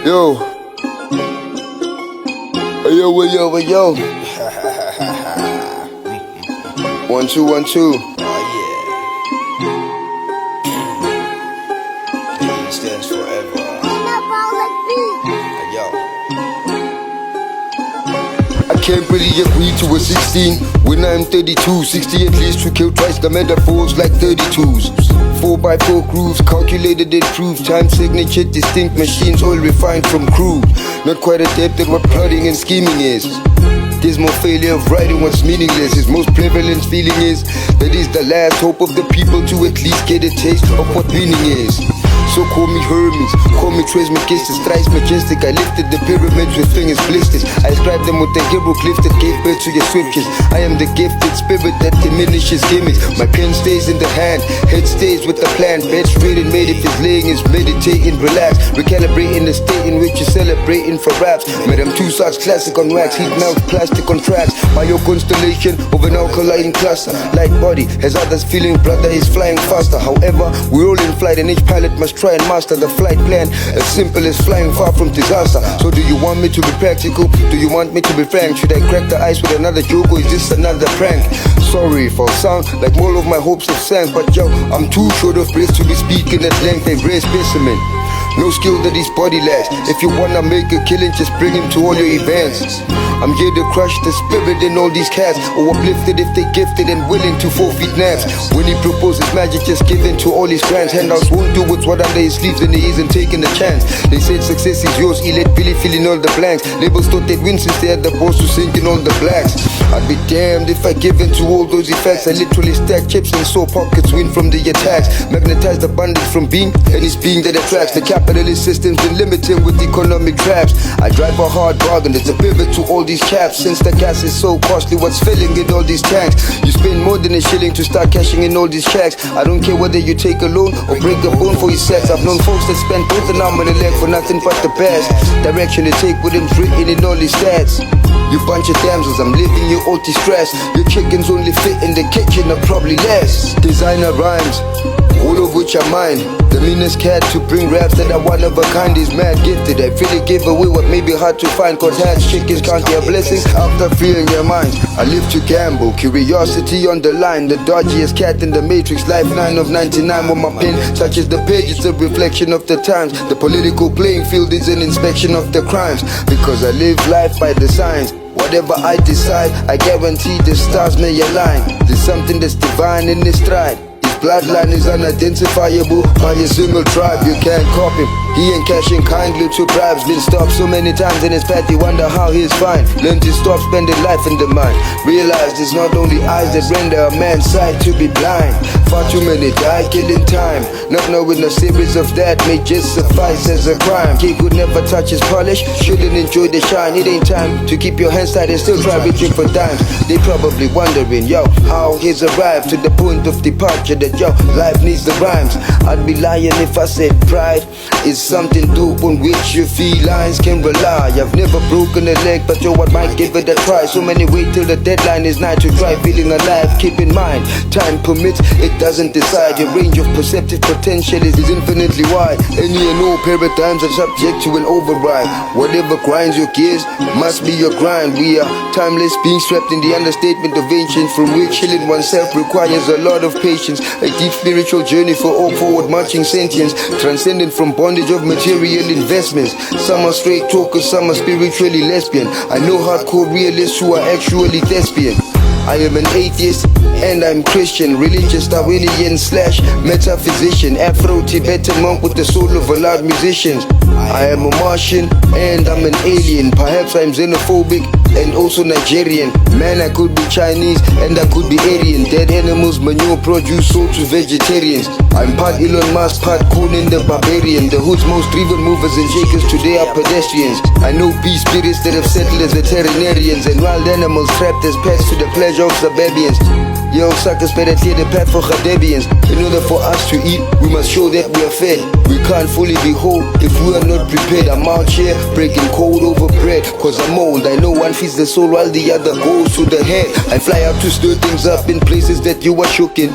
Yo. Yo. 1 2 1 2. Oh yeah. P stands forever. Anabolic beat. Yo. I can't really agree to a 16 when I'm 32. 60 at least to kill twice the metaphors like 32s. 4x4 grooves, calculated and proved. Time signature, distinct machines, all refined from crude. Not quite adept at what plotting and scheming is. There's more failure of writing what's meaningless. His most prevalent feeling is that is the last hope of the people to at least get a taste of what winning is. So call me Hermes, call me Trismegistus, thrice majestic. I lifted the pyramids with fingers blisters. I inscribed them with the hieroglyph that gave birth to your scriptures. I am the gifted spirit that diminishes gimmicks. My pen stays in the hand, head stays with the plan. Bed straight and made if it's laying is meditating, relax. Recalibrating the state in which you're celebrating for raps. Madame Tussauds classic on wax, heat melt plastic on tracks. Bio constellation of an alkaline cluster. Light body has others feeling brother is flying faster. However, we're all in flight and each pilot must try and master the flight plan, as simple as flying far from disaster. So do you want me to be practical? Do you want me to be frank? Should I crack the ice with another joke or is this another prank? Sorry if I'll sound like all of my hopes have sank, but yo, I'm too short of breath to be speaking at length. A rare specimen, no skill that his body lacks. If you wanna make a killing, just bring him to all your events. I'm here to crush the spirit in all these cats, or uplifted if they gifted and willing to forfeit naps. When he proposes magic, just given to all his grants. Handouts won't do what's what under his sleeves, and he isn't taking a chance. They said success is yours, he let Billy fill in all the blanks. Labels thought they'd win since they had the balls to sink in all the blacks. I'd be damned if I give in to all those effects. I literally stack chips and saw pockets win from the attacks. Magnetized abundance from being, and it's being that attracts. The capitalist system's been limiting with economic traps. I drive a hard bargain, there's a pivot to all these caps. Since the gas is so costly, what's filling in all these tanks? You spend more than a shilling to start cashing in all these checks. I don't care whether you take a loan or break a bone for your sex. I've known folks that spend both an arm and a leg for nothing but the best. Direction to take with him written in all his stats. You bunch of damsels, I'm leaving you OT stress. Your chickens only fit in the kitchen or probably less. Designer rhymes, all of which are mine. The meanest cat to bring raps that are one of a kind is mad gifted. I really give away what may be hard to find, cause hatch chickens can't get blessings after freeing your minds. I live to gamble, curiosity on the line. The dodgiest cat in the matrix, life 9 of 99. When my pen touches the page, it's a reflection of the times. The political playing field is an inspection of the crimes. Because I live life by the signs. Whatever I decide, I guarantee the stars may align. There's something that's divine in this stride. Bloodline is unidentifiable by a single tribe. You can't copy him, he ain't cashing kindly to bribes. Been stopped so many times in his path, you wonder how he's fine. Learn to stop spending life in the mind. Realize it's not only eyes that render a man's sight to be blind. Far too many die killing time, not knowing a series of that may just suffice as a crime. Kid could never touch his polish, shouldn't enjoy the shine. It ain't time to keep your hands tight and still try reaching for dimes. They probably wondering, yo, how he's arrived to the point of departure. Yo, life needs the rhymes. I'd be lying if I said pride is something dope on which your felines can rely. I've never broken a leg, but yo, I might give it a try. So many wait till the deadline is nigh to try feeling alive. Keep in mind, time permits, it doesn't decide. Your range of perceptive potential is infinitely wide. Any and all paradigms are subject to an override. Whatever grinds your gears must be your grind. We are timeless beings trapped in the understatement of ancients, from which healing oneself requires a lot of patience. A deep spiritual journey for all forward marching sentience, transcendent from bondage of material investments. Some are straight talkers, some are spiritually lesbian. I know hardcore realists who are actually thespian. I am an atheist and I'm Christian, religious Darwinian / metaphysician, Afro-Tibetan monk with the soul of a loud musician. I am a Martian and I'm an alien. Perhaps I'm xenophobic and also Nigerian. Man, I could be Chinese and I could be Aryan. Dead animals, manure, produce sold to vegetarians. I'm part Elon Musk, part Conan the Barbarian. The hood's most driven movers and shakers today are pedestrians. I know beast spirits that have settled as veterinarians, and wild animals trapped as pets to the pleasure of suburbians. Yo, suckers better clear the path for Radebians. In order for us to eat, we must show that we are fed. We can't fully be whole if we are not prepared. I'm out here breaking code over bread, cause I'm old. I know one feeds the soul while the other goes to the head. I fly out to stir things up in places that you are shooking.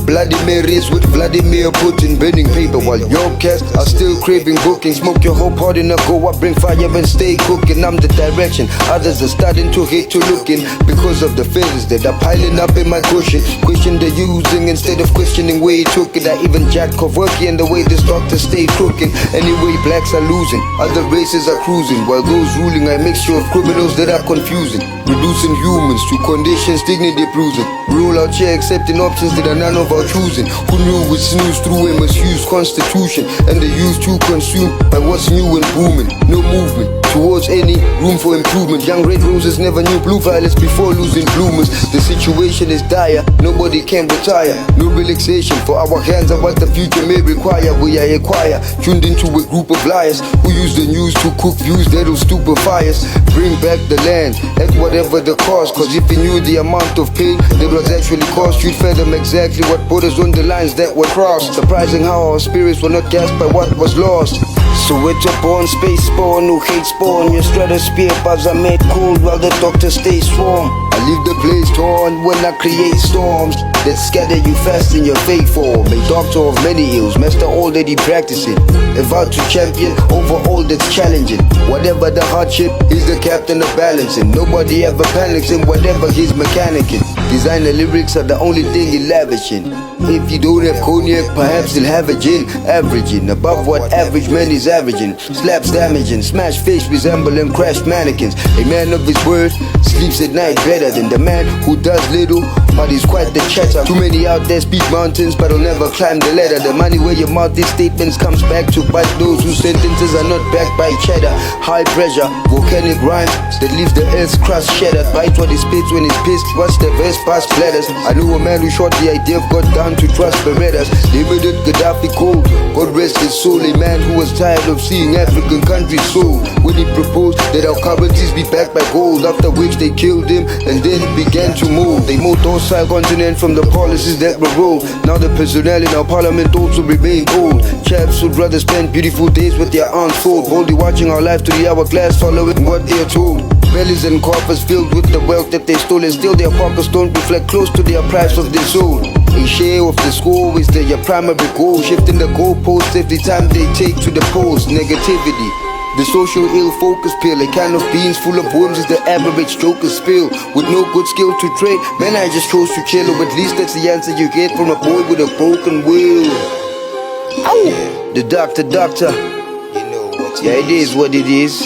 Vladimir is with Vladimir Putin, burning paper while your cats are still craving booking. Smoke your hope hard in a go, I bring fire and stay cooking. I'm the direction, others are starting to hate to looking because of the feathers that are piling up in my cushion. Question the using instead of questioning where he took it. I even jack Kovorky and the way this doctor stay crooking. Anyway, blacks are losing, other races are cruising, while those ruling I make sure of criminals that are confusing. Reducing humans to conditions, dignity bruising. Roll out here accepting options that are none of our choosing. Who knew which snooze through a misused constitution and the used to consume by what's new and booming. No movement towards any room for improvement. Young red roses never knew blue violets before losing bloomers. The situation is dire, nobody can retire. No relaxation for our hands and what the future may require. We are a choir, tuned into a group of liars who use the news to cook views that'll stupefy us. Bring back the land at whatever the cost, cause if you knew the amount of pain that was actually caused, you'd fathom exactly what put us on the lines that were crossed. Surprising how our spirits were not gasped by what was lost. So it's a born space spawn who hate spawn. Your stratosphere buzz are made cold while the doctors stay swarm. I leave the place torn when I create storms that scatter you fast in your fake form. A doctor of many ills, master already practicing, about to champion over all that's challenging. Whatever the hardship, he's the captain of balancing. Nobody ever panics in whatever he's mechanicking. Designer lyrics are the only thing he's lavishing. If you don't have cognac, perhaps he'll have a gin. Averaging above what average man is averaging. Slaps damaging, smash face resembling crashed mannequins. A man of his word sleeps at night better than the man who does little, but he's quite the chatter. Too many out there speak mountains, but will never climb the ladder. The money where your mouth these statements comes back to bite those whose sentences are not backed by cheddar. High pressure, volcanic rhymes that leaves the earth's crust shattered. Bite what he spits when he's pissed, watch the verse past letters. I knew a man who shot the idea of God down to trust Berettas. They made it Gaddafi cold, God rest his soul. A man who was tired of seeing African countries sold when he proposed that our currencies be backed by gold. After which they killed him and then began to move. They moved docile continent from the policies that were rolled. Now the personnel in our parliament also remain old. Chaps would rather spend beautiful days with their arms fold, boldly watching our life through the hourglass, following what they are told. Bellies and coffers filled with the wealth that they stole, and still their pockets don't reflect close to their price of their soul. A share of the score is their primary goal, shifting the goalposts every time they take to the polls. Negativity, the social ill focus pill, a can of beans full of worms is the average joker's spill. With no good skill to trade, man, I just chose to chill, or at least that's the answer you get from a boy with a broken will. Ow! The doctor, You know what yeah, it is what it is.